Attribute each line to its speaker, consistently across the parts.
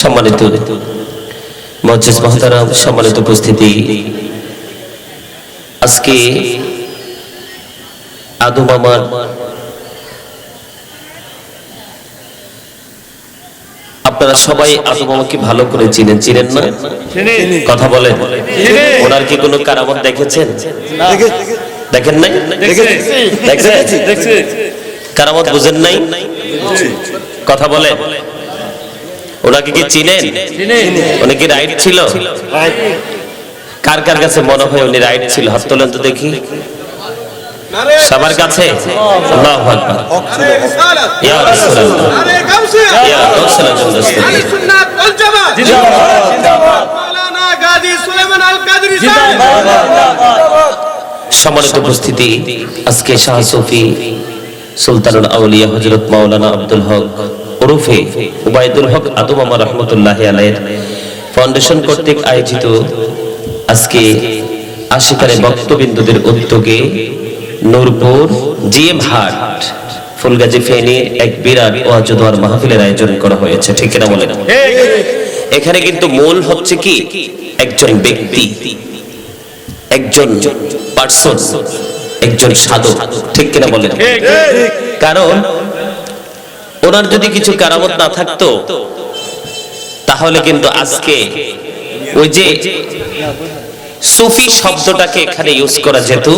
Speaker 1: সম্মানিত মুআজ্জিজ মুহতারাম, সম্মানিত উপস্থিতি, আজকে আদু মামার আপনারা সবাই আদু মামাকে ভালো করে চিনেন না? কথা বলেন। ওনার কি কোনো কারামত দেখেছেন? দেখেন নাই? দেখছেন? কারামত বুঝেন নাই? কথা বলেন। ওনাকে কি চিনেন? উনি কি রাইট ছিল? কার কার কাছে মনে হয় উনি রাইট ছিল? হাত তোলেন তো দেখি। সবার কাছে? আল্লাহু আকবার। ইয়া রাসূলুল্লাহ, ইয়া রাসূলুল্লাহ, আহলে সুন্নাত ওয়াল জামাত জিন্দাবাদ, জিন্দাবাদ। মাওলানা গাজী সুলাইমান আল কাদরী জিন্দাবাদ। সম্মানিত উপস্থিতি, আজকে শাহ সুফি সুলতানুল আউলিয়া হযরত মাওলানা আব্দুল হক ওরফে উবাইদুল হক আদু মামা রাহমাতুল্লাহি আলাইহি ফাউন্ডেশন কর্তৃক আয়োজিত আজকে আশিকারে বক্তবিন্দুদের উদ্যোগে নূরপুর জিএম হাট ফুলগাজী ফেনী এক বিরাট ওয়াজ দোয়ার মাহফিলের আয়োজন করা হয়েছে। ঠিক কিনা বলেন? এখানে কিন্তু মূল হচ্ছে কি, একজন ব্যক্তি, একজন পার্সন, একজন সাধক। ঠিক কিনা বলেন? কারণ ওনার যদি কিছু কারামত না থাকতো তাহলে কিন্তু আজকে ওই যে সুফি শব্দটাকে এখানে ইউজ করা যেত।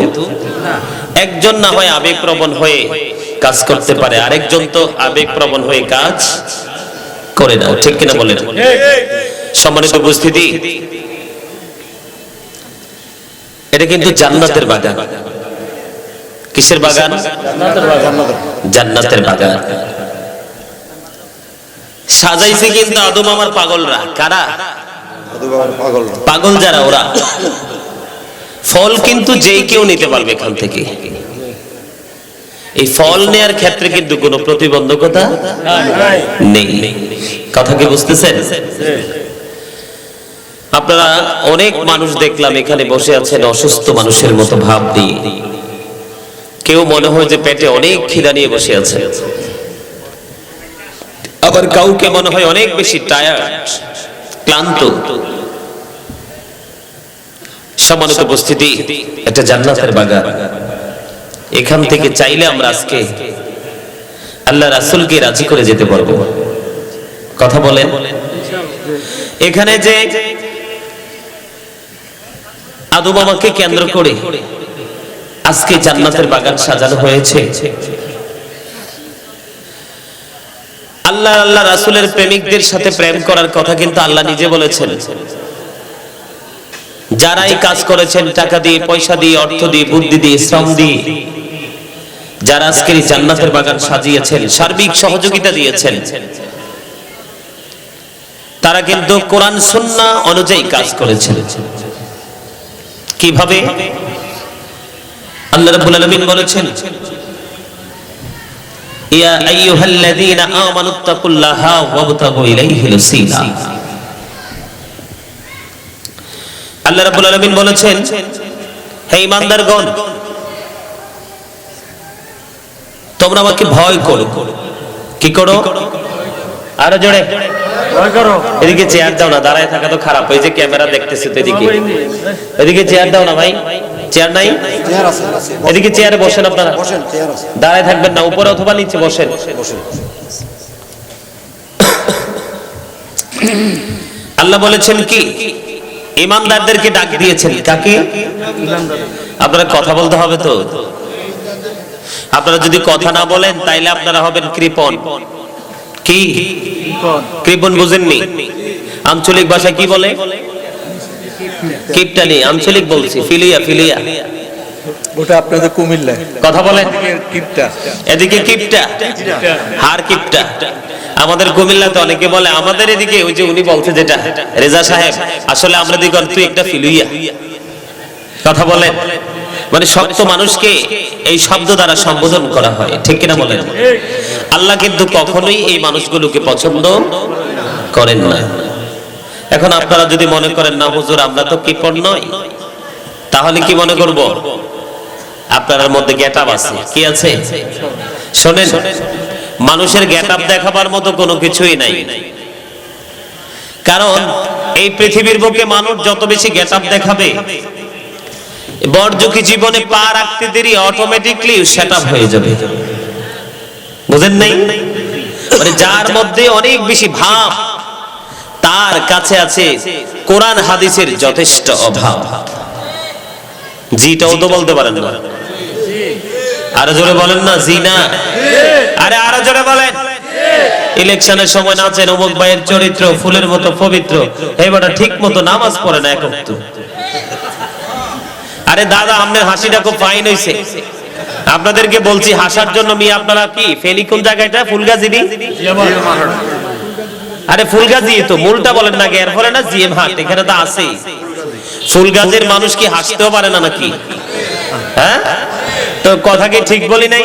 Speaker 1: একজন না হয় আবেগপ্রবণ হয়ে কাজ করতে পারে, আরেকজন তো আবেগপ্রবণ হয়ে কাজ করে না। ঠিক কিনা বলেন? সম্মানিত উপস্থিতি, এটা কিন্তু জান্নাতের বাগান। কিসের বাগান? জান্নাতের বাগান। সাজাইছে কিন্তু আদু মামার পাগলরা। কারা? পাগল যারা, ওরা। ফল কিন্তু যে কেউ নিতে পারবে এখান থেকে। এই ফল নেয়ার ক্ষেত্রে কিন্তু কোনো প্রতিবন্ধকতা নেই। কথা কি বুঝতেছেন? আপনারা অনেক মানুষ দেখলাম এখানে বসে আছেন অসুস্থ মানুষের মতো ভাব দিয়ে। কেউ মনে হয় যে পেটে অনেক খিদা নিয়ে বসে আছে, আবার কাউকে মনে হয় অনেক বেশি টায়ার্ড, ক্লান্ত। সম্মানিত উপস্থিতি, এটা জান্নাতের বাগান। এখান থেকে চাইলে আমরা আজকে আল্লাহ রাসূলকে রাজি করে যেতে পারবো। কথা বলেন। এখানে যে আদু মামাকে কেন্দ্র করে আজকে জান্নাতের বাগান সাজানো হয়েছে, আল্লাহ আল্লাহ রাসূলের প্রেমিকদের সাথে প্রেম করার কথা কিন্তু আল্লাহ নিজে বলেছেন। যারাই কাজ করেছেন টাকা দিয়ে, পয়সা দিয়ে, অর্থ দিয়ে, বুদ্ধি দিয়ে, শ্রম দিয়ে, যারা আজকের জান্নাতের বাগান সাজিয়েছেন, সার্বিক সহযোগিতা দিয়েছেন, তারা কিন্তু কোরআন সুন্নাহ অনুযায়ী কাজ করেছেন। কিভাবে? আল্লাহ রাব্বুল আলামিন বলেছেন, ইয়া আইয়ুহাল্লাযীনা আমানুত্তাকুল্লাহা ওয়াবতাগু ইলাইহিল ওসিলা। আল্লাহ রাব্বুল আলামিন বলেছেন, হে ঈমানদারগণ, তোমরা আমাকে ভয় করো। কি করো? আরো জোরে ভয় করো। এদিকে চেয়ার দাও না, দাঁড়ায় থাকা তো খারাপ। ওই যে ক্যামেরা দেখতেছে তো এদিকে, এদিকে চেয়ার দাও না ভাই। চেয়ার নাই? চেয়ার আছে। এদিকে চেয়ারে বসেন আপনারা। বসেন, চেয়ার আছে। দাঁড়ায় থাকবেন না, উপরে অথবা নিচে বসেন। আল্লাহ বলেছেন কি, ঈমানদারদেরকে ডাক দিয়েছেন। কাকে? আপনারা কথা বলতে হবে তো। আপনারা যদি কথা না বলেন তাইলে আপনারা হবেন কৃপণ। কি কৃপণ বুঝেননি? আঞ্চলিক ভাষায় কি বলে? কিপটানি। আঞ্চলিক বলছি ফিলিয়া। ফিলিয়া
Speaker 2: ওটা আপনাদের কুমিল্লায়।
Speaker 1: কথা বলেন।
Speaker 2: কিপটা,
Speaker 1: এদিকে কিপটা, হার কিপটা। আমাদের কুমিল্লাতে অনেকে বলে, আমাদের এদিকে ওই যে উনি বলছে যেটা রেজা সাহেব, আসলে আমরা দিকে তুই একটা ফিলুইয়া। কথা বলেন। মানে শক্ত মানুষকে এই শব্দ দ্বারা সম্বোধন করা হয়। ঠিক কিনা বলেন? আল্লাহ কিন্তু কখনোই এই মানুষগুলোকে পছন্দ করেন না। এখন আপনারা যদি মনে করেন না হুজুর আমরা তো কৃপণ নই, তাহলে কি মনে করব? আপনার মধ্যে গেটআপ আছে। কি আছে? শোনেন, মানুষের গেটআপ দেখাবার মতো কোনো কিছুই নাই। কারণ এই পৃথিবীর বুকে মানুষ যত বেশি গেটআপ দেখাবে, বড়ঝুঁকি জীবনে পা রাখতে দেরি অটোমেটিকলি সেটআপ হয়ে যাবে। বুঝেন নাই? মানে যার মধ্যে অনেক বেশি ভাব, তার কাছে আছে কোরআন হাদিসের যথেষ্ট অভাব। জিটাও তো বলতে পারেন না, আরো জোরে বলেন না। জি না, আরে আরো জোরে বলেন। ইলেকশনের সময় নাচেন অমুক ভাইয়ের চরিত্র ফুলের মতো পবিত্র, এবারে ঠিক মতো নামাজ পড়ে না এক ওয়াক্ত। আরে দাদা, আপনার হাসিটা খুব ফাইন হইছে, আপনাদেরকে বলছি হাসার জন্য। মিয়া আপনারা কি ফেনি কোন জায়গাটা? ফুলগাজী। আরে ফুলগাজী তো মূলটা বলেন না, এর ফলে না জিএম হাট, এখানে তো আছে। ফুলগাজীর মানুষ কি হাসতেও পারে না নাকি? হ্যাঁ, তো কথা কি ঠিক বলি নাই?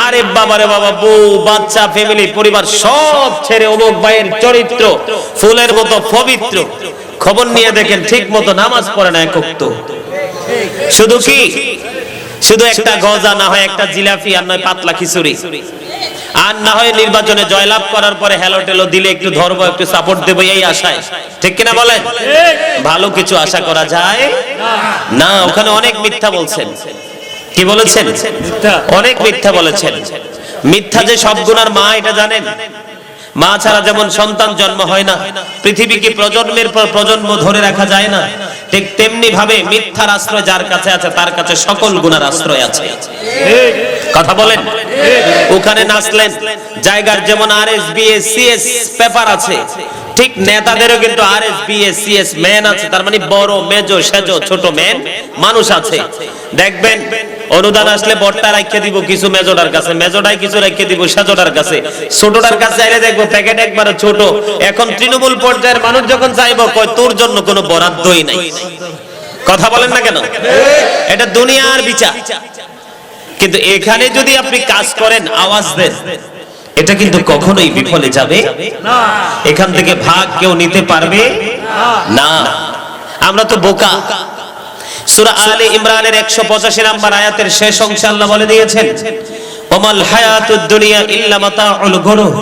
Speaker 1: আরে বাবারে বাবা, বউ বাচ্চা ফ্যামিলি পরিবার সব ছেড়ে অমুক ভাইয়ের চরিত্র ফুলের মতো পবিত্র, খবর নিয়ে দেখেন ঠিক মতো নামাজ পড়ে না এক ওয়াক্ত। শুধু কি, শুধু একটা গজা, না হয় একটা জিলাপি, আর নয় পাতলা খিচুড়ি, আর না হয় নির্বাচনে জয়লাভ করার পরে হেলো টেলো দিলে একটু ধরবো, একটু সাপোর্ট দেবো, এই আশায়। ঠিক কিনা বলেন? ভালো কিছু আশা করা যায় না। ওখানে অনেক মিথ্যা বলছেন। কি বলেছেন? অনেক মিথ্যা বলেছেন। মিথ্যা যে সব গুনার মা, এটা জানেন? মা ছাড়া যেমন সন্তান জন্ম হয় না, পৃথিবীকে প্রজন্মের পর প্রজন্ম ধরে রাখা যায় না, ঠিক তেমনি ভাবে মিথ্যার আশ্রয় যার কাছে আছে তার কাছে সকল গুনার আশ্রয় আছে। কথা বলেন? ওখানে নাচলেন, জায়গার যেমন আরএসবিএস সিএস পেপার আছে, ঠিক নেতাদেরও কিন্তু আরএসবিএস সিএস ম্যান আছে। তার মানে বড় মেজো সেজো ছোট ম্যান মানুষ আছে। দেখবেন অনুদান আসলে বড়টা রাখিয়ে দিব কিছু মেজোটার কাছে, মেজোটাই কিছু রাখিয়ে দিব সেজোটার কাছে, ছোটটার কাছে আইলে দেখবো প্যাকেট একবারে ছোট। এখন তৃণমূল পর্যায়ের মানুষ যখন চাইবো, কয় তোর জন্য কোনো বরাদ্দই নাই। কথা বলেন না কেন? এটা দুনিয়ার বিচার। কিন্তু এখানে যদি আপনি কাজ করেন, আওয়াজ দেন, এটা কিন্তু কখনোই বিফলে যাবে না। এখান থেকে ভাগ কেউ নিতে পারবে না। আমরা তো বোকা। সূরা আলে ইমরানের 185 নম্বর আয়াতের শেষ অংশে আল্লাহ বলে দিয়েছেন, ওমাল হায়াতুদ দুনিয়া ইল্লা মাতাউল গুরুর।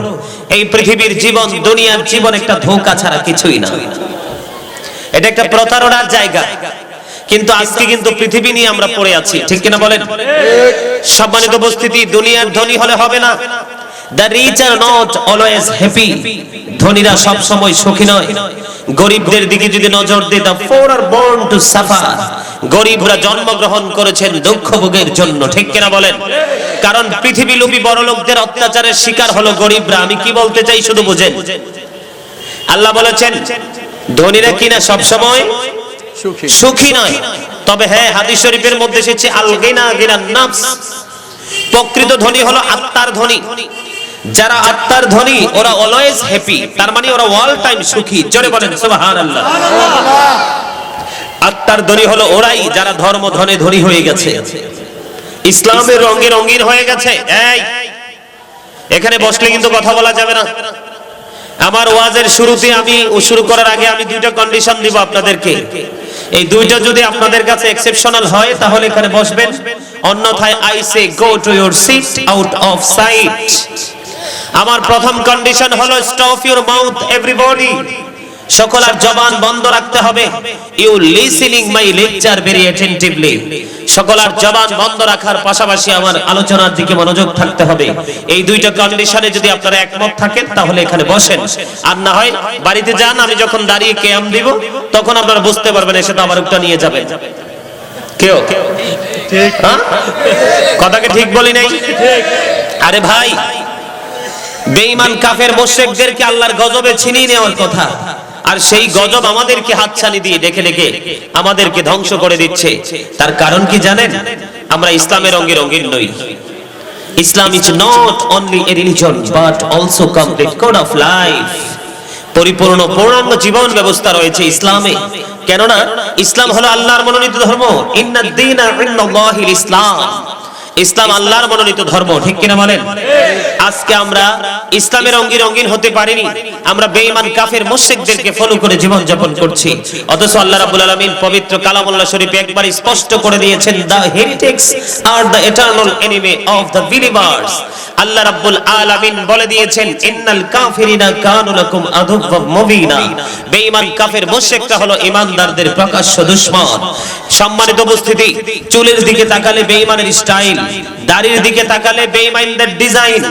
Speaker 1: এই পৃথিবীর জীবন, দুনিয়ার জীবন একটা ধোঁকা ছাড়া কিছুই না। এটা একটা প্রতারণার জায়গা। কিন্তু আজকে কিন্তু পৃথিবী নিয়ে আমরা পড়ে আছি। ঠিক কিনা বলেন? সম্মানিত উপস্থিতি, দুনিয়ার ধনী হলে হবে না। The rich are not always happy. ধনীরা সব সময় সুখী নয়। গরিবদের দিকে যদি নজর দিই, the poor are born to suffer. গরিবরা জন্মগ্রহণ করেছেন দুঃখ ভোগের জন্য। ঠিক কিনা বলেন? কারণ পৃথিবী লোভী বড় লোকদের অত্যাচারের শিকার হলো গরিবরা। আমি কি বলতে চাই শুধু বুঝেন। আল্লাহ বলেছেন ধনীরা কিনা সব সময় সুখী নয়। তবে হ্যাঁ, হাদিস শরীফের মধ্যে এসেছে আল গিনা গিনান নাফস। প্রকৃত ধনী হলো আত্মার ধনী। যারা আত্মার ধনী ওরা অলওয়েজ হ্যাপি, তার মানে ওরা অল টাইম সুখী। জোরে বলেন সুবহানাল্লাহ। আত্মার ধনী হলো ওরাই যারা ধর্ম ধনে ধনী হয়ে গেছে, ইসলামের রঙে রঙিন হয়ে গেছে। এই এখানে বসলে কিন্তু কথা বলা যাবে না। আমার ওয়াজের শুরুতে শুরু করার আগে আমি দুইটা কন্ডিশন দিব আপনাদেরকে। এই দুইটা যদি আপনাদের কাছে এক্সেপশনাল হয় তাহলে এখানে বসবেন, অন্যথায় I say go to your seat out of sight. আমার প্রথম কন্ডিশন হলো স্টপ ইওর মাউথ এভরিবডি। সকলের জবান বন্ধ রাখতে হবে। You listening my lecture very attentively. সকলের জবান বন্ধ রাখার পাশাপাশি আমার আলোচনার দিকে মনোযোগ থাকতে হবে। এই দুইটা কন্ডিশনে যদি আপনারা একমত থাকেন তাহলে এখানে বসেন, আর না হয় বাড়িতে যান। আমি যখন দাঁড়িয়ে কিয়াম দিব তখন আপনারা বুঝতে পারবেন, এসে তো আবার একটা নিয়ে যাবেন। কেউ ঠিক কথাকে ঠিক বলি নাই? আরে ভাই, বেঈমান কাফের মুশরিকদেরকে আল্লাহর গজবে ছিনিয়ে নেওয়ার কথা, আর সেই গজব আমাদেরকে হাতছানি দিয়ে ডেকে ডেকে আমাদেরকে ধ্বংস করে দিচ্ছে। তার কারণ কি জানেন? আমরা ইসলামের রঙে রঙিন নই। Islam is not only a religion but also complete code of life. পরিপূর্ণ পূর্ণাঙ্গ জীবন ব্যবস্থা রয়েছে ইসলামে। কেননা ইসলাম হলো আল্লাহর মনোনীত ধর্ম। ইন্নাদ দীনা ইনদাল্লাহিল ইসলাম। ইসলাম আল্লাহর মনোনীত ধর্ম, ঠিক কিনা বলেন? আজকে আমরা ইসলামের রঙিন রঙিন হতে পারিনি, আমরা বেঈমান কাফের মুশরিকদেরকে ফলো করে জীবন যাপন করছি। অথচ আল্লাহ রাব্বুল আলামিন পবিত্র কালামুল্লাহ শরীফে একবার স্পষ্ট করে দিয়েছেন, the heretics are the eternal enemy of the believers. Allah রাব্বুল আলামিন বলে দিয়েছেন, ইন্নাল কাফিরিনা কানু লাকুম আদুওয়াম মুবিনা। বেঈমান কাফের মুশরিকরা হলো ঈমানদারদের প্রকাশ্য দুশমন। সম্মানিত উপস্থিতি, চুলের দিকে তাকালে বেঈমানের স্টাইল, দাড়ির দিকে তাকালে বেঈমানদের ডিজাইন,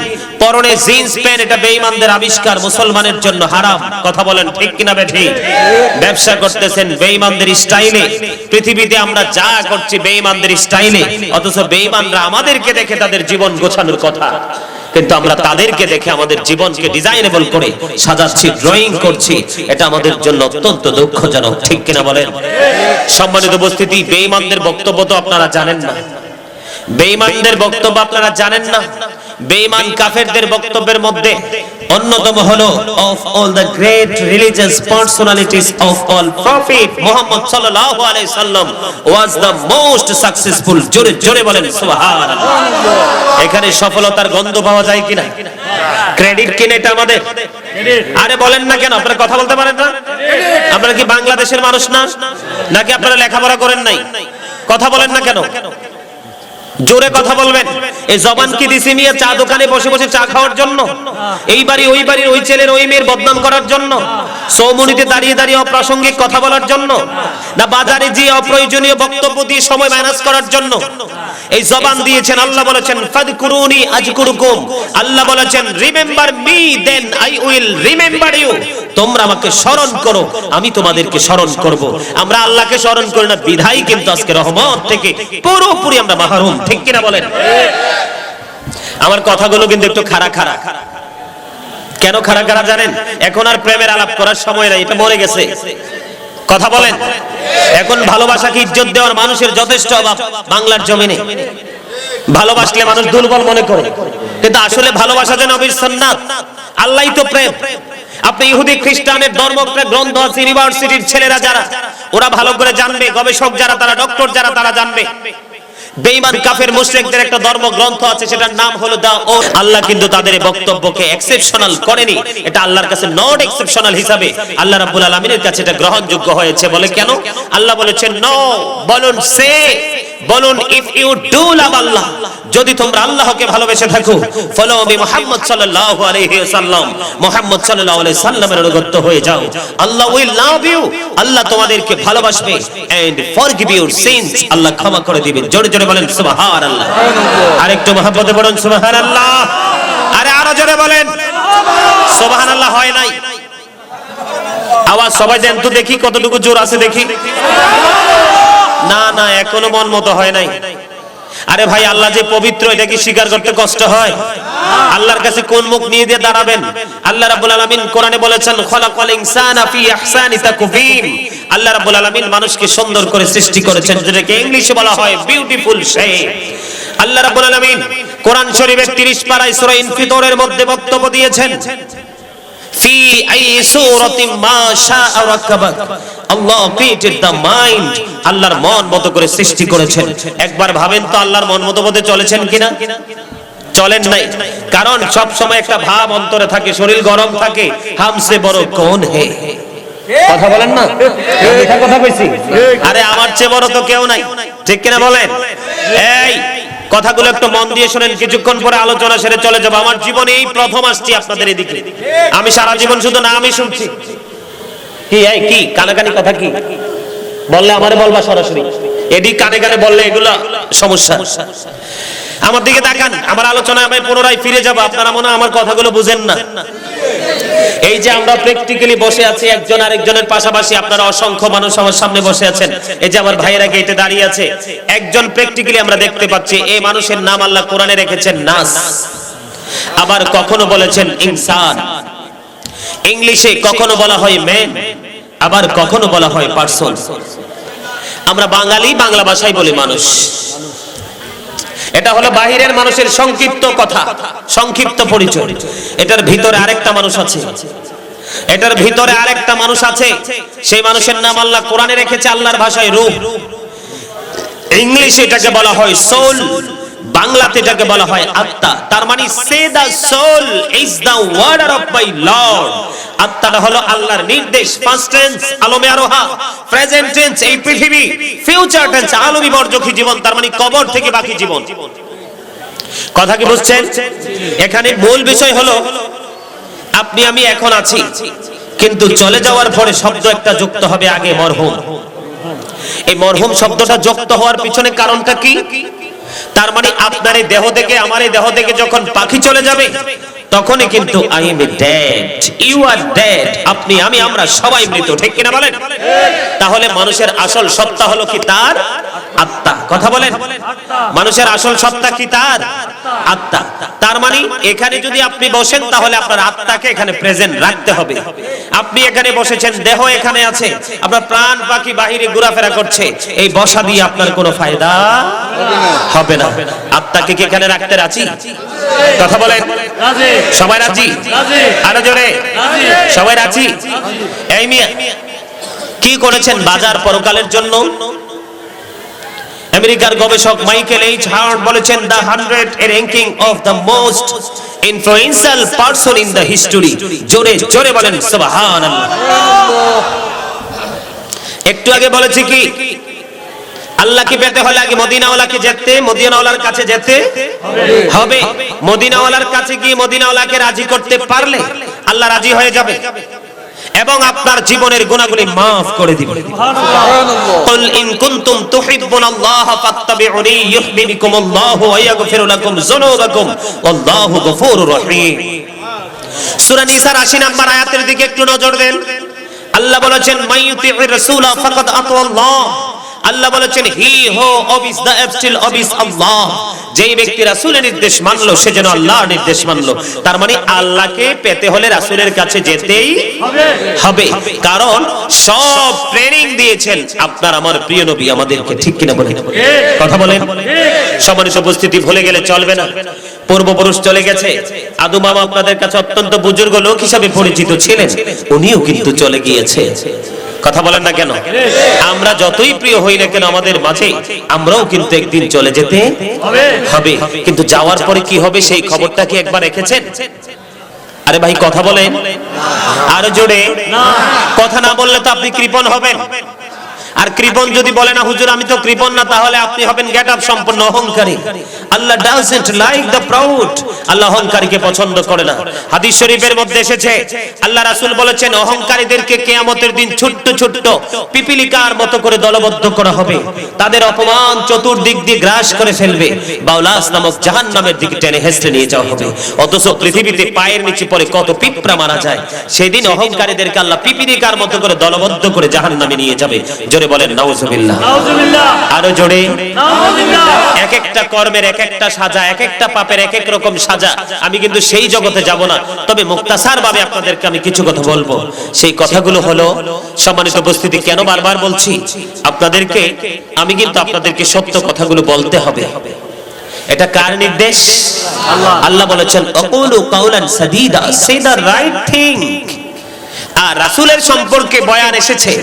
Speaker 1: পরনে জিন্স প্যান্ট এটা বেঈমানদের আবিষ্কার, মুসলমানের জন্য হারাম। কথা বলেন ঠিক কিনা বেঠিক? ব্যবসা করতেছেন বেঈমানদের স্টাইলে, পৃথিবীতে আমরা যা করছি বেঈমানদের স্টাইলে, অথচ বেঈমানরা আমাদেরকে দেখে তাদের জীবন গোছানোর কথা, কিন্তু আমরা তাদেরকে দেখে আমাদের জীবনকে ডিজাইনেবল করে সাজাচ্ছি, ড্রয়িং করছি। এটা আমাদের জন্য অত্যন্ত দুঃখজনক, ঠিক কিনা বলেন? সম্মানিত উপস্থিতি, বেঈমানদের বক্তব্য তো আপনারা জানেন না, বেঈমানদের বক্তব্য আপনারা জানেন না। বেঈমান কাফেরদের বক্তব্যের মধ্যে অন্যতম হলো, of all the great religious personalities of all prophet Muhammad sallallahu alaihi wasallam was the most successful। জোরে জোরে বলেন সুবহানাল্লাহ। এখানে সফলতার গন্ধ পাওয়া যায় কিনা? ক্রেডিট কিনা এটা আমাদের? আরে বলেন না কেন, আপনারা কথা বলতে পারেন না? আপনারা কি বাংলাদেশের মানুষ না, নাকি আপনারা লেখাপড়া করেন নাই? কথা বলেন না কেন? জোরে কথা বলবেন। এই জবান কি দিছি মিয়া চা দোকানে বসে বসে চা খাওয়ার জন্য? এই বাড়ি ওই বাড়ির ওই ছেলের ওই মেয়ের বদনাম করার জন্য? চৌমুনিতে দাঁড়িয়ে দাঁড়িয়ে অপ্রাসঙ্গিক কথা বলার জন্য? না বাজারে যে অপ্রয়োজনীয় বক্তব্য দিয়ে সময় ম্যানেজ করার জন্য? এই জবান দিয়েছেন, আল্লাহ বলেছেন ফাযকুরুনি আযকুরুকুম। আল্লাহ বলেছেন remember me then I will remember you. তোমরা আমাকে স্মরণ করো, আমি তোমাদেরকে স্মরণ করব। আমরা আল্লাহকে স্মরণ করি না বিধাই কিন্তু আজকে রহমত থেকে পুরোপুরি আমরা মাহরুম, ঠিক কিনা বলেন? আমার কথাগুলো কিন্তু একটু খাড়া খাড়া। কেন খাড়া খাড়া জানেন? এখন আর প্রেমের আলাপ করার সময় নাই, এটা মরে গেছে। কথা বলেন। এখন ভালোবাসাকে ইজ্জত দেওয়ার মানুষের যথেষ্ট অভাব বাংলার জমিনে। ভালোবাসলে মানুষ দুর্বল মনে করে, কিন্তু আসলে ভালোবাসা যে নবীর সুন্নাত। আল্লাহই তো প্রেম। আপনি ইহুদি খ্রিস্টানের ধর্মপ্রেম গ্রন্থ আছে, ইউনিভার্সিটির ছেলেরা যারা, ওরা ভালো করে জানবে, গবেষক যারা, তারা ডক্টর যারা, তারা জানবে বেঈমান কাফের মুশরিকদের একটা ধর্মগ্রন্থ আছে, সেটার নাম হলো দা ও। আল্লাহ কিন্তু তাদের বক্তব্যকে এক্সেপশনাল করেনি, এটা আল্লাহর কাছে নট এক্সেপশনাল হিসাবে আল্লাহ রাব্বুল আলামিনের কাছে এটা গ্রহণযোগ্য হয়েছে। বলে কেন? আল্লাহ বলেছেন নো, বলুন সে, বলুন ইফ ইউ ডু লাভ আল্লাহ, যদি তোমরা আল্লাহকে ভালোবেসে থাকো, ফলো বি মুহাম্মদ সাল্লাল্লাহু আলাইহি ওয়াসাল্লাম, মুহাম্মদ সাল্লাল্লাহু আলাইহি সাল্লামের অনুগত হয়ে যাও, আল্লাহ উইল লাভ ইউ, আল্লাহ তোমাদেরকে ভালোবাসবে, এন্ড ফরগিভ ইউর সিনস, আল্লাহ ক্ষমা করে দিবেন। জোরে জোরে বলেন সুবহানাল্লাহ। আরেকটু মহব্বতে বলুন সুবহানাল্লাহ। আরে আরো জোরে বলেন সুবহানাল্লাহ। হয় নাই আওয়াজ সবাই দেন তো দেখি, কতটুকু জোর আছে দেখি। না না, এখনো মন মতো হয় নাই। আরে ভাই, আল্লাহ যে পবিত্র, এটা কি স্বীকার করতে কষ্ট হয়? আল্লাহর কাছে কোন মুখ নিয়ে দিয়ে দাঁড়াবেন? আল্লাহ রাব্বুল আলামিন কোরআনে বলেছেন খলাকাল ইনসানা ফি আহসানি তাকওয়িম। আল্লাহ রাব্বুল আলামিন মানুষকে সুন্দর করে সৃষ্টি করেছেন, যেটাকে ইংলিশে বলা হয় বিউটিফুল শেপ। আল্লাহ রাব্বুল আলামিন কোরআন শরীফের 30 পারায় সূরা ইনফিতরের মধ্যে বক্তব্য দিয়েছেন, ফি আই সূরাতিন মা শাআ রাকাবাক। আল্লাহ ক্রিয়েটেড দ্য মাইন্ড, আল্লাহর মন মতো করে সৃষ্টি করেছেন। একবার ভাবেন তো আল্লাহর মন মতো মতো চলেছেন কিনা? চলেন নাই। কারণ সব সময় একটা ভাব অন্তরে থাকে, শরীর গরম থাকে, হামসে বড় কোন হে। কথা বলেন না, মিঠা কথা কইছি। আরে আমার চেয়ে বড় তো কেউ নাই, ঠিক কিনা বলেন? এই কথাগুলো একটু মন দিয়ে শুনেন, কিছুক্ষণ পরে আলোচনা সেরে চলে যাব। আমার জীবনে এই প্রথম আসছি আপনাদের এদিকে, আমি সারা জীবন শুধু নামই শুনছি। কি এই কি কানাকানি কথা কি বললে আমারে বলবা সরাসরি, এদিক কানে কানে বললে এগুলো সমস্যা। আমার দিকে তাকান, আমার আলোচনায় আমি পুনরায় ফিরে যাব। আপনারা মনে হয় আমার কথাগুলো বুঝেন না। এই যে আমরা প্র্যাকটিক্যালি বসে আছি একজন আরেকজনের পাশাপাশি, আপনারা অসংখ্য মানুষ আমার সামনে বসে আছেন। এই যে আমার ভাইয়েরা গেটে দাঁড়িয়ে আছে, একজন প্র্যাকটিক্যালি আমরা দেখতে পাচ্ছি, এই মানুষের নাম আল্লাহ কোরআনে রেখেছেন নাস, আবার কখনো বলেছেন ইনসান। ইংলিশে কখনো বলা হয় ম্যান, আবার কখনো বলা হয় পারসন। আমরা বাঙালি, বাংলা ভাষায় বলি মানুষ। এটা হলো বাহিরের মানুষের সংক্ষিপ্ত কথা, সংক্ষিপ্ত পরিচয়। এটার ভিতরে আরেকটা মানুষ আছে, এটার ভিতরে আরেকটা মানুষ আছে। সেই মানুষের নাম আল্লাহ কোরআনে রেখেছে আল্লাহর ভাষায় রূহ। ইংলিশে এটাকে বলা হয় সোল, বাংলাতে এটাকে বলা হয় আত্মা। তার মানে সে the soul is the order of my lord. আত্মাটা হলো আল্লাহর নির্দেশ। ফার্স্ট টেন্স আলমে আরোহা, প্রেজেন্ট টেন্স এই পৃথিবী, ফিউচার টেন্স আলমী বর্জকি জীবন, তার মানে কবর থেকে বাকি জীবন। কথা কি বুঝছেন? এখানে মূল বিষয় হলো আপনি আমি এখন আছি, কিন্তু চলে যাওয়ার পরে শব্দ একটা যুক্ত হবে আগে, মরহুম। এই মরহুম শব্দটা যুক্ত হওয়ার পিছনে কারণটা কি? তার মানে আপনার এই দেহ থেকে আমার এই দেহ থেকে যখন পাখি চলে যাবে তখনই কিন্তু I am dead, you are dead, আপনি আমি আমরা সবাই মৃত, ঠিক কিনা বলেন? তাহলে মানুষের আসল সত্তা হলো কি? তার আত্মা। কথা বলেন, মানুষের আসল সত্তা কি? তার আত্মা। তার মানে এখানে যদি আপনি বসেন তাহলে আপনার আত্মাকে এখানে প্রেজেন্ট রাখতে হবে। আপনি এখানে বসেছেন, দেহ এখানে আছে, আপনার প্রাণ পাখি বাহিরে ঘোরাফেরা করছে, এই বসা দিয়ে আপনার কোনো ফায়দা হবে না। আত্মাকে কি এখানে রাখতে রাজি? কথা বলেন, সবাই রাজি? আরো জোরে, সবাই রাজি? এই মিয়া কি করেছেন বাজার পরকালের জন্য? আমেরিকার গবেষক মাইকেল এইচ হার্ট বলেছেন the 100 ranking of the most influential person in the history. জোরে জোরে বলেন সুবহানাল্লাহ। একটু আগে বলেছি কি, আল্লাহকে পেতে হলে আগে মদিনাওয়ালাকে যেতে, মদিনাওয়ালার কাছে যেতে হবে। মদিনাওয়ালার কাছে গিয়ে মদিনাওয়ালাকে রাজি করতে পারলে আল্লাহ রাজি হয়ে যাবে এবং আপনার জীবনের গুনাহগুলি maaf করে দিবেন। সুবহানাল্লাহ। কুল ইন কুনতুম তুহিব্বুনাল্লাহ ফাত্তাবিউনি ইউহিব্বুকুমুল্লাহু ওয়া ইয়াগফিরু লাকুম যুনুবাকুম ওয়াল্লাহু গফুরুর রহিম। সূরা নিসার 80 নম্বর আয়াতের দিকে একটু নজর দেন। আল্লাহ বলেছেন মাইয়ুতির রাসূলা ফাকাদ আতাল্লাহ। আল্লাহ বলেছেন হি হো অবিস দা অ্যাবস্টিল অবিস আল্লাহ। যেই ব্যক্তি রাসূলের নির্দেশ মানলো সে যেন আল্লাহর নির্দেশ মানলো। তার মানে আল্লাহকে পেতে হলে রাসূলের কাছে যেতেই হবে, কারণ সব ট্রেনিং দিয়েছেন আপনার আমার প্রিয় নবী আমাদেরকে, ঠিক কিনা বলেন? কথা বলেন। সম্মানিত উপস্থিতি, ভুলে গেলে চলবে না, পূর্বপুরুষ চলে গেছে। আদু মামা আপনাদের কাছে অত্যন্ত বুজুর্গ লোক হিসেবে পরিচিত ছিলেন, উনিও কিন্তু চলে গিয়েছে। কথা বলেন না কেন? আমরা যতই প্রিয় হই না কেন আমাদের মাঝে, আমরাও কিন্তু একদিন চলে যেতে হবে। কিন্তু যাওয়ার পরে কি হবে সেই খবরটা কি একবার রেখেছেন? আরে ভাই কথা বলেন, আরো জোরে। কথা না বললে তো আপনি কৃপণ হবেন। আর কৃপণ যদি বলে না হুজুর আমি তো কৃপণ না, তাহলে আপনি হবেন গেট আপ সম্পন্ন অহংকারী। আল্লাহ ডাজন্ট লাইক দ্য প্রাউড। আল্লাহ অহংকারীকে পছন্দ করে না। হাদিস শরীফের মধ্যে এসেছে আল্লাহ রাসূল বলেছেন কিয়ামতের কিয়ামতের দিন ছোট্ট ছোট্ট পিপিলিকার মতো করে দলবদ্ধ করা হবে, তাদের অপমান চতুর্দিক দিয়ে গ্রাস করে ফেলবে, বাউলাস নামক জাহান্নামের দিকে টেনে হেঁচড়ে নিয়ে যাওয়া হবে। অথচ পৃথিবীতে পায়ের নিচে পড়ে কত পিঁপড়া মারা যায়, সেদিন অহংকারীদেরকে আল্লাহ পিপিলিকার মতো করে দলবদ্ধ করে জাহান্নামে নিয়ে যাবে। জোরে বলেন নাউজুবিল্লাহ। আরো জোরে। এক একটা কর্মের এক একটা সাজা, এক একটা পাপের এক এক রকম সাজা। আমি কিন্তু সেই জগতে যাব না, তবে মুক্তাসার ভাবে আপনাদেরকে আমি কিছু কথা বলবো। সেই কথাগুলো হলো, সম্মানিত উপস্থিতি, কেন বারবার বলছি আপনাদেরকে, আমি কিন্তু আপনাদেরকে সত্য কথাগুলো বলতে হবে। এটা কার নির্দেশ? আল্লাহ বলেছেন আকুলু কাউলান সাদীদা, সে দা রাইট থিং। আর রাসূলের সম্পর্কে বয়ান এসেছে,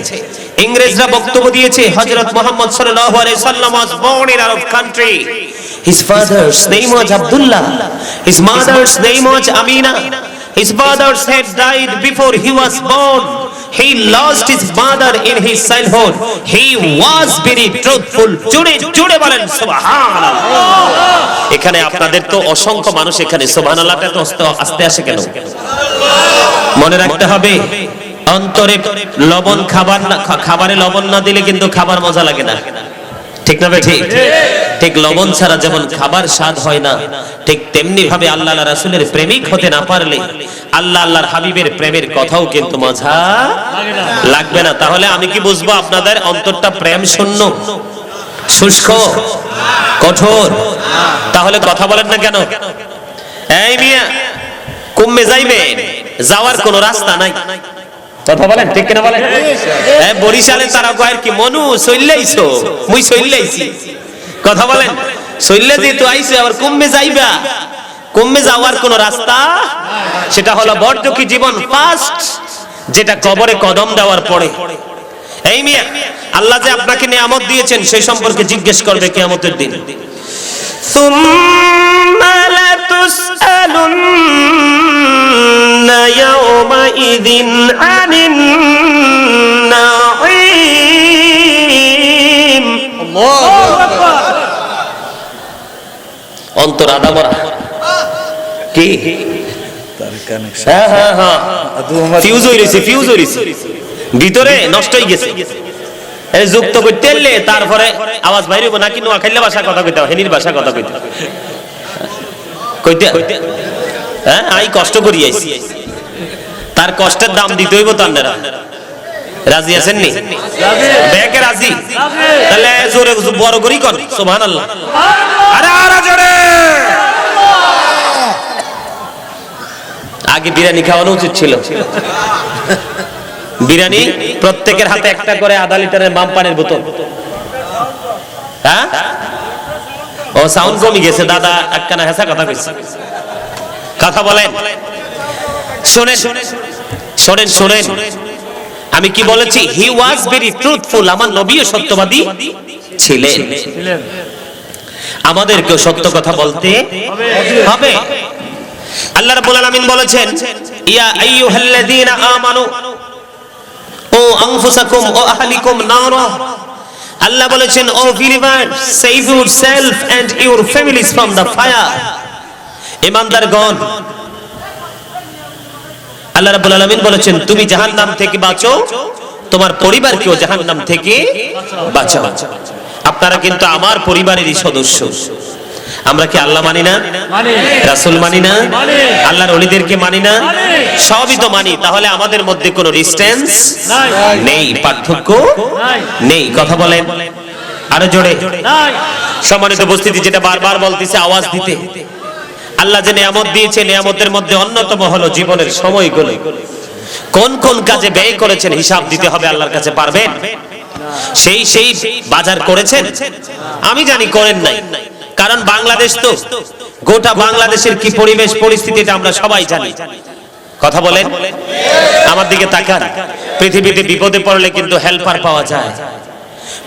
Speaker 1: ইংরেজরা বক্তব্য দিয়েছে হযরত মুহাম্মদ সাল্লাল্লাহু আলাইহি সাল্লাম was born in Arab country. His father's name was Abdullah. His mother's name was Amina. His father's had died before he was born. He lost his mother in his childhood. He was very truthful. জোরে জোরে বলেন সুবহানাল্লাহ। এখানে আপনাদের তো অসংখ্য মানুষ, এখানে সুবহানাল্লাহটা তো আস্তে আসে কেন? মনে রাখতে হবে, অন্তরে লবণ খাবারে লবণ না দিলে কিন্তু খাবার মজা লাগে না, ঠিক না ভাই? ঠিক লবণ ছাড়া যেমন খাবার স্বাদ হয় না, ঠিক তেমনি ভাবে আল্লাহ রাসূলের প্রেমিক হতে না পারলে আল্লাহর হাবিবের প্রেমের কথাও কিন্তু মজা লাগবে না। তাহলে আমি কি বুঝবো আপনাদের অন্তরটা প্রেম শূন্য, শুষ্ক, কঠোর? তাহলে কথা বলেন না কেন? এই মিয়া কুম্মে যাইবেন, যাওয়ার কোনো রাস্তা নাই। কথা বলেন, ঠিক কিনা বলেন? বরিশালে তারা কয় কি মনু চইল্লাইছো, মুই চইল্লাইছি। কথা বলেন, চইল্লা যেহেতু আইছে আবার কুম্মে যাইবা, কুম্মে যাওয়ার কোনো রাস্তা, সেটা হলো বর্জকি জীবন ফার্স্ট, যেটা কবরে কদম দেওয়ার পরে। এই মিয়া আল্লাহ যে আপনাকে নিয়ামত দিয়েছেন সেই সম্পর্কে জিজ্ঞেস করবে কিয়ামতের দিন। সুম্মা লাতুসআলুন্না ইয়াওমাইযিন আনিন নাঈম। অন্তর আদামরা কি
Speaker 2: তার কানেকশন
Speaker 1: হ্যাঁ হ্যাঁ হ্যাঁ
Speaker 2: আদু আমার
Speaker 1: ফিউজ হইছে ভিতরে নষ্ট হয়ে গেছে। এই যুক্ত করতে এলে তারপরে আওয়াজ বাইরে হইব নাকি নোয়াখালী ভাষা কথা কইতে হেনির ভাষা কথা কইতে কইতে হ্যাঁ আই কষ্ট করি আইছি, তার কষ্টের দাম দিতে হইব তো আপনারা। রাজি আছেন নি? ব্যাকে রাজি? তাহলে জোরে বড় করি কর সুবহানাল্লাহ। আরে আরে জোরে। আগে বিরিয়ানি খাওয়ানো উচিত ছিল। বিরিয়ানি প্রত্যেকের হাতে একটা করে আধা লিটারের বাম পানির বোতল। হ্যাঁ ও সাউন্ড কমে গেছে দাদা, একখানা হেসা কথা কইছে। কথা বলেন, শুনেন শুনেন শুনেন আমি কি বলেছি? হি ওয়াজ ভেরি ট্রুথফুল। আমার নবীও সত্যবাদী ছিলেন। আমাদেরকেও সত্য কথা বলতে হবে। আল্লাহ রাব্বুল আলামিন বলেছেন, ইয়া আইয়ুহাল্লাযীনা আমানু ও আনফুসাকুম ও আহলিকুম নারা। আল্লাহ বলেছেন, O believer, save yourself and your families from the fire. ঈমানদারগণ, আল্লাহ রাব্বুল আলামিন বলেছেন তুমি জাহান্নাম থেকে বাঁচো, তোমার পরিবারকেও জাহান্নাম থেকে বাঁচাও। আপনারা কিন্তু আমার পরিবারেরই সদস্য। আমরা কি আল্লাহ মানি না? রাসূল মানি না? আল্লাহর ওলিদেরকে মানি না? সবই তো মানি। তাহলে আমাদের মধ্যে কোনো ডিসটেন্স নেই, পার্থক্য নেই। কথা বলেন আরো জোরে। সম্মানিত উপস্থিতি, যেটা বারবার বলতেছে আওয়াজ দিতে, আল্লাহ যে নিয়ামত দিয়েছে, নিয়ামতের মধ্যে অন্যতম হলো জীবনের সময়গুলো। কোন কোন কাজে ব্যয় করেছেন হিসাব দিতে হবে আল্লাহর কাছে। পারবেন? সেই বাজার করেছেন? আমি জানি করেন নাই, কারণ বাংলাদেশ তো, গোটা বাংলাদেশের কি পরিবেশ পরিস্থিতিটা আমরা সবাই জানি। কথা বলেন, আমার দিকে তাকান। পৃথিবীতে বিপদে পড়লে কিন্তু হেল্পার পাওয়া যায়,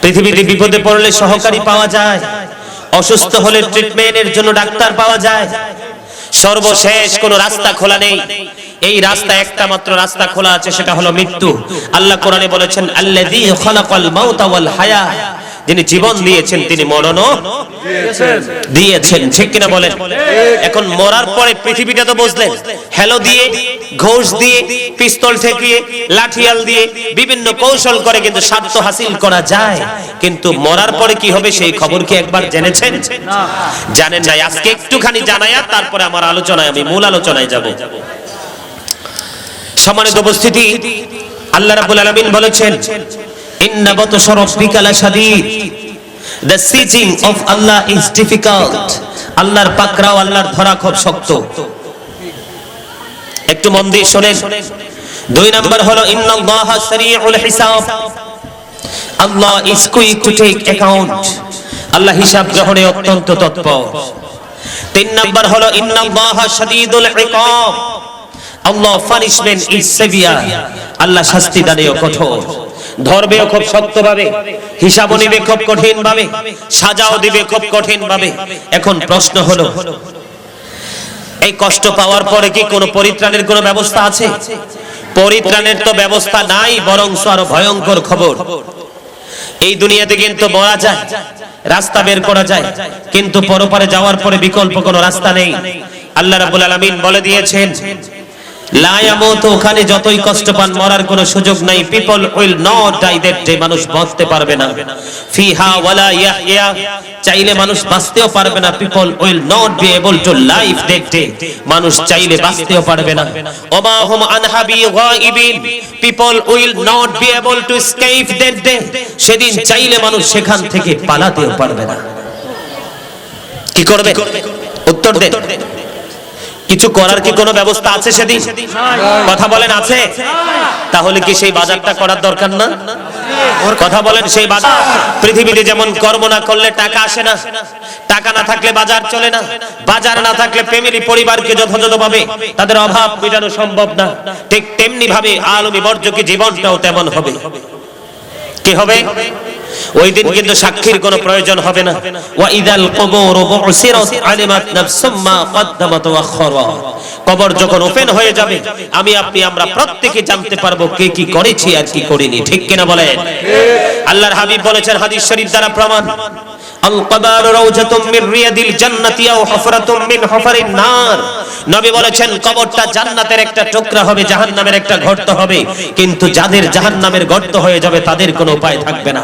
Speaker 1: পৃথিবীতে বিপদে পড়লে সহকারী পাওয়া যায়, অসুস্থ হলে ট্রিটমেন্টের জন্য ডাক্তার পাওয়া যায়। সর্বশেষ কোনো রাস্তা খোলা নেই। এই রাস্তা একটা মাত্র রাস্তা খোলা আছে, সেটা হলো মৃত্যু। আল্লাহ কোরআনে বলেছেন, আল্লাযী খালাকাল মাউতা ওয়াল হায়া। যিনি জীবন দিয়েছেন তিনি মরণও দিয়েছেন। ঠিক কিনা বলেন? এখন মরার পরে পৃথিবীটা তো বুঝলেন, হেলো দিয়ে, ঘোষ দিয়ে, পিস্তল ঠেকিয়ে, লাঠিয়াল দিয়ে বিভিন্ন কৌশল করে কিন্তু স্বার্থ হাসিল করা যায়। কিন্তু মরার পরে কি হবে সেই খবর কি একবার জেনেছেন? জানেন নাই। আজকে একটুখানি জানায়া তারপরে আমার আলোচনায়, আমি মূল আলোচনায় যাব। সম্মানিত উপস্থিতি, আল্লাহ রাব্বুল আলামিন বলেছেন, ইন্না বাতশা রাব্বিকা লাশাদীদ। The sieging of Allah is difficult. আল্লাহর পাকড়াও, আল্লাহর ধরা খুব শক্ত। একটু মন দিয়ে শুনেন। দুই নাম্বার হলো ইন্নাল্লাহা সারিউল হিসাব। আল্লাহ is quick to take account. আল্লাহ হিসাব গ্রহণে অত্যন্ত তৎপর। তিন নাম্বার হলো ইন্নাল্লাহা শাদীদুল ইকাব। আল্লাহ পানিশমেন্ট ইজ সেভিয়ার। আল্লাহ শাস্তি দানেও কঠোর। ধরবেও খুব শক্তভাবে, হিসাবও নিবে খুব কঠিন ভাবে, সাজাও দিবে খুব কঠিন ভাবে। এখন প্রশ্ন হলো, এই কষ্ট পাওয়ার পরে কি কোনো পরিত্রাণের কোনো ব্যবস্থা আছে? পরিত্রাণের তো ব্যবস্থা নাই, বরং আরো ভয়ঙ্কর খবর। এই দুনিয়াতে কিন্তু মরা যায়, রাস্তা বের করা যায়, কিন্তু পরপারে যাওয়ার পরে বিকল্প কোনো রাস্তা নেই। আল্লাহ রাব্বুল আলামিন বলে দিয়েছেন, লা ইয়ামুতু, ওখানে যতই কষ্ট পান মরার কোনো সুযোগ নাই। People will not die that day, মানুষ বাঁচতে পারবে না। ফিহা ওয়ালা ইয়াহইয়া, চাইলে মানুষ বাঁচতেও পারবে না। People will not be able to live that day, মানুষ চাইলে বাঁচতেও পারবে না। ওমা হুম আনহা বিগাইবিন, people will not be able to escape that day, সেদিন চাইলে মানুষ সেখান থেকে পালাতেও পারবে না। কি করবে? উত্তর দেন। কিছু করার কি কোনো ব্যবস্থা আছে সেদিন? কথা বলেন, আছে? তাহলে কি সেই বাজারটা করার দরকার না? কথা বলেন, সেই বাজার। পৃথিবীতে যেমন কর্ম না করলে টাকা আসে না, টাকা না থাকলে বাজার চলে না, বাজার না থাকলে ফ্যামিলি পরিবারকে যথাযথভাবে তাদের অভাব মেটানো সম্ভব না, ঠিক তেমনি ভাবে আলমী বর্জকে জীবনটাও তেমন হবে। কি হবে? ওই দিন কিন্তু সাক্ষীর কোনো প্রয়োজন হবে না। ওয়া ইদাল কুবুর বুসিরাত আলিমাত নাফসুম মা কদ্দামাত ওয়া আখখারাত। কবর যখন ওপেন হয়ে যাবে, আমি আপনি আমরা প্রত্যেকে জানতে পারবো কে কি করেছি আর কি করিনি। ঠিক কিনা বলেন? আল্লাহর হাবিব বলেছেন হাদিস শরীফ দ্বারা প্রমাণ, আল কবর রাউজাতুম মির রিয়াদিল জান্নাতি আও হুফরাতুম মিন হুফারিন নার। নবী বলেছেন কবরটা জান্নাতের একটা টুকরা হবে, জাহান্নামের একটা গর্ত হবে, কিন্তু যাদের জাহান্নামের গর্ত হয়ে যাবে তাদের কোনো উপায় থাকবে না।